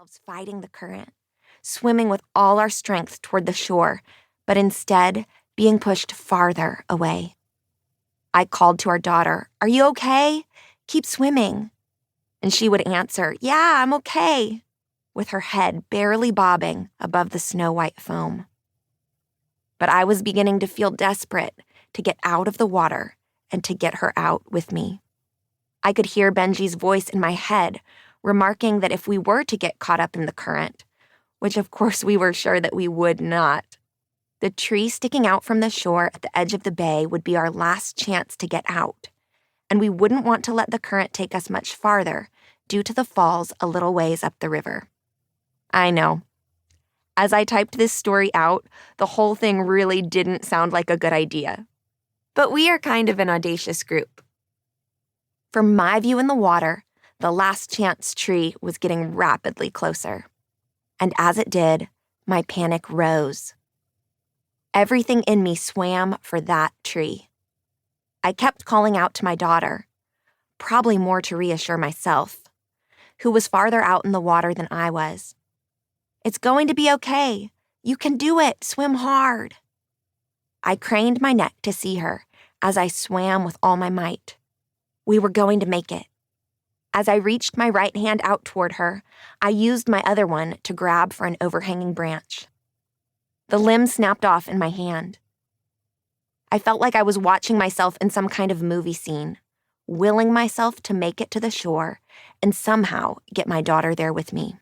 ourselves fighting the current, swimming with all our strength toward the shore, but instead being pushed farther away. I called to our daughter, "Are you okay? Keep swimming." And she would answer, "Yeah, I'm okay," with her head barely bobbing above the snow-white foam. But I was beginning to feel desperate to get out of the water and to get her out with me. I could hear Benji's voice in my head, remarking that if we were to get caught up in the current, which of course we were sure that we would not, the tree sticking out from the shore at the edge of the bay would be our last chance to get out, and we wouldn't want to let the current take us much farther due to the falls a little ways up the river. I know. As I typed this story out, the whole thing really didn't sound like a good idea. But we are kind of an audacious group. From my view in the water, the last chance tree was getting rapidly closer. And as it did, my panic rose. Everything in me swam for that tree. I kept calling out to my daughter, probably more to reassure myself, who was farther out in the water than I was. "It's going to be okay. You can do it. Swim hard." I craned my neck to see her as I swam with all my might. We were going to make it. As I reached my right hand out toward her, I used my other one to grab for an overhanging branch. The limb snapped off in my hand. I felt like I was watching myself in some kind of movie scene, willing myself to make it to the shore and somehow get my daughter there with me.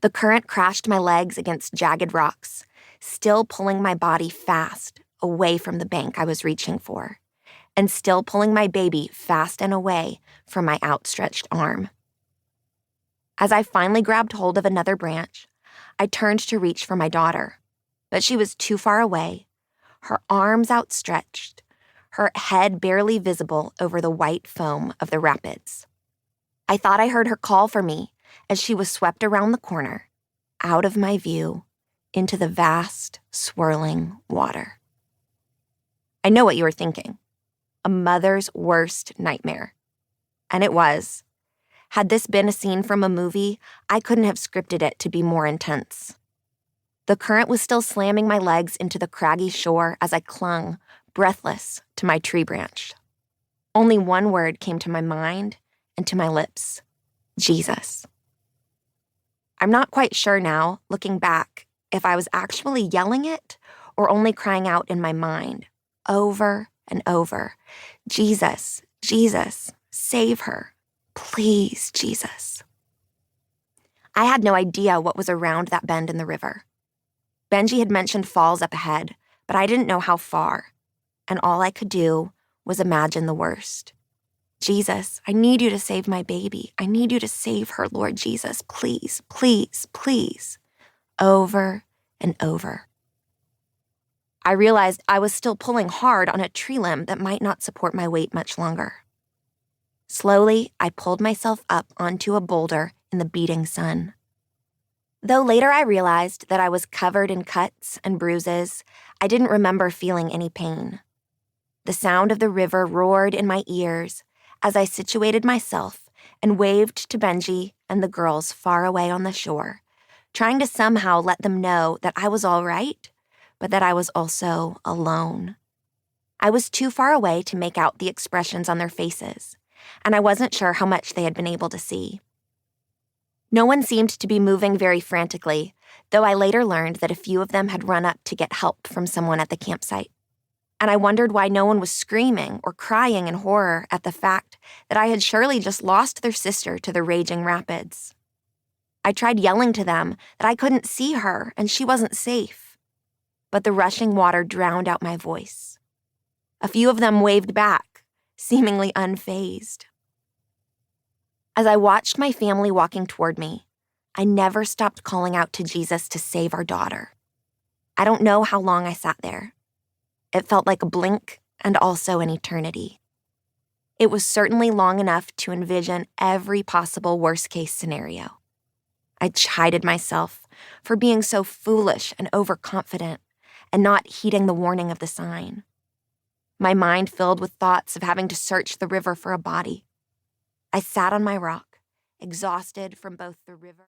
The current crashed my legs against jagged rocks, still pulling my body fast away from the bank I was reaching for, and still pulling my baby fast and away from my outstretched arm. As I finally grabbed hold of another branch, I turned to reach for my daughter, but she was too far away, her arms outstretched, her head barely visible over the white foam of the rapids. I thought I heard her call for me as she was swept around the corner, out of my view, into the vast, swirling water. I know what you were thinking. A mother's worst nightmare. And it was. Had this been a scene from a movie, I couldn't have scripted it to be more intense. The current was still slamming my legs into the craggy shore as I clung, breathless, to my tree branch. Only one word came to my mind and to my lips: Jesus. I'm not quite sure now, looking back, if I was actually yelling it or only crying out in my mind, over and over, "Jesus, Jesus, save her. Please, Jesus." I had no idea what was around that bend in the river. Benji had mentioned falls up ahead, but I didn't know how far, and all I could do was imagine the worst. "Jesus, I need you to save my baby. I need you to save her, Lord Jesus. Please, please, please." Over and over. I realized I was still pulling hard on a tree limb that might not support my weight much longer. Slowly, I pulled myself up onto a boulder in the beating sun. Though later I realized that I was covered in cuts and bruises, I didn't remember feeling any pain. The sound of the river roared in my ears as I situated myself and waved to Benji and the girls far away on the shore, trying to somehow let them know that I was all right, but that I was also alone. I was too far away to make out the expressions on their faces, and I wasn't sure how much they had been able to see. No one seemed to be moving very frantically, though I later learned that a few of them had run up to get help from someone at the campsite. And I wondered why no one was screaming or crying in horror at the fact that I had surely just lost their sister to the raging rapids. I tried yelling to them that I couldn't see her and she wasn't safe, but the rushing water drowned out my voice. A few of them waved back, seemingly unfazed. As I watched my family walking toward me, I never stopped calling out to Jesus to save our daughter. I don't know how long I sat there. It felt like a blink and also an eternity. It was certainly long enough to envision every possible worst-case scenario. I chided myself for being so foolish and overconfident and not heeding the warning of the sign. My mind filled with thoughts of having to search the river for a body. I sat on my rock, exhausted from both the river